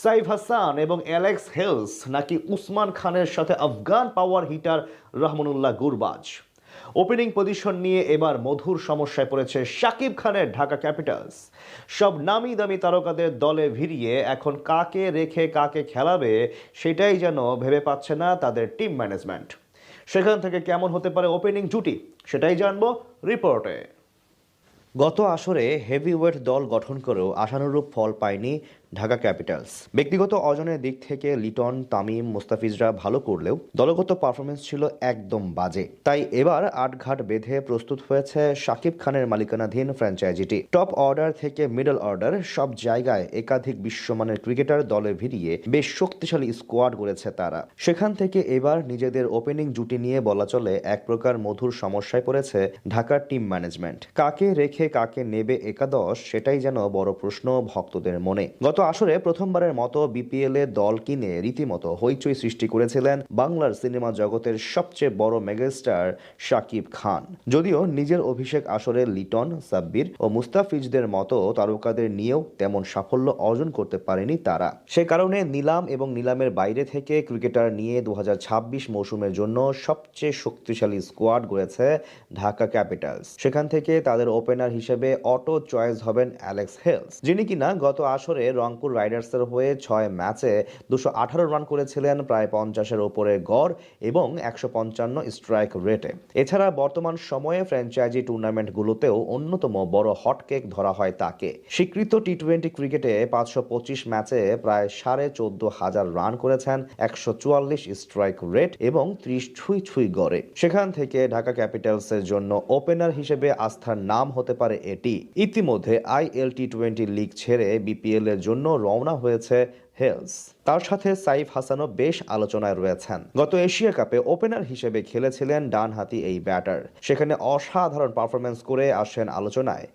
সাইফ হাসান এবং Alex Hales নাকি উসমান খানের সাথে Afghan power hitter Rahmanullah Gurbaz. Opening position নিয়ে এবার মধুর সমস্যায় পড়েছে শাকিব খানের ঢাকা ক্যাপিটালস। সব নামি দামি তারকাদের দলে ভিড়িয়ে এখন কাকে রেখে কাকে খেলাবে সেটাই যেন ভেবে পাচ্ছে না তাদের টিম ম্যানেজমেন্ট। সেখান থেকে কেমন হতে পারে ওপেনিং জুটি সেটাই জানবো রিপোর্টে। গত আসরে হেভিওয়েট দল গঠন করেও আশানুরূপ ফল পায়নি ঢাকা ক্যাপিটালস। ব্যক্তিগত অর্জনের দিক থেকে লিটন, তামিম, মুস্তাফিজরা ভালো করলেও দলগত পারফরমেন্স ছিল একদম বাজে। তাই এবার আটঘাট বেঁধে প্রস্তুত হয়েছে শাকিব খানের মালিকানাধীন ফ্র্যাঞ্চাইজিটি। টপ অর্ডার থেকে মিডল অর্ডার সব জায়গায় একাধিক বিশ্বমানের ক্রিকেটার দলে ভিড়িয়ে বেশ শক্তিশালী স্কোয়াড গড়েছে তারা। সেখান থেকে এবার নিজেদের ওপেনিং জুটি নিয়ে বলা চলে এক প্রকার মধুর সমস্যায় পড়েছে ঢাকার টিম ম্যানেজমেন্ট। কাকে রেখে কাকে নেবে একাদশ সেটাই যেন বড় প্রশ্ন ভক্তদের মনে। গত আসরে প্রথমবারের মতো বিপিএল এ দল কিনে রীতিমতো হইচই সৃষ্টি করেছিলেন বাংলার সিনেমা জগতের সবচেয়ে বড় মেগাস্টার শাকিব খান। যদিও নিজের অভিষেক আসরে লিটন, সাব্বির ও মুস্তাফিজদের মতো তারকাদের নিয়েও তেমন সাফল্য অর্জন করতে পারেনি তারা। সে কারণে নিলাম এবং নিলামের বাইরে থেকে ক্রিকেটার নিয়ে 2026 মৌসুমের জন্য সবচেয়ে শক্তিশালী স্কোয়াড গড়েছে ঢাকা ক্যাপিটালস। সেখান থেকে তাদের ওপেনার হিসেবে অটো চয়েস হবেন অ্যালেক্স হেলস, যিনি কিনা গত আসরে রংপুর রাইডার্সের হয়ে 6 ম্যাচে 218 রান করেছিলেন, প্রায় 50-এর ওপরে গড় এবং 155 স্ট্রাইক রেটে। এছাড়া বর্তমান সময়ে ফ্র্যাঞ্চাইজি টুর্নামেন্টগুলোতেও অন্যতম বড় হটকেক ধরা হয় তাকে। স্বীকৃত টি-20 ক্রিকেটে 525 ম্যাচে প্রায় 14,500 রান করেছেন, 144 স্ট্রাইক রেট এবং 30 ছুঁই ছুঁই গড়ে। সেখান থেকে ঢাকা ক্যাপিটালসের জন্য ওপেনার হিসেবে আস্থার নাম হতে পারে এটি। ইতিমধ্যে আইএল টি-20 লিগ ছেড়ে বিপিএল এর জন্য রওনা হয়েছে হেলস। তার সাথে সাইফ হাসানও বেশ আলোচনায় রয়েছেন। গত এশিয়া কাপে ওপেনার হিসেবে খেলেছিলেন ডানহাতি এই ব্যাটার। সেখানে অসাধারণ পারফরম্যান্স করে আসেন আলোচনায়।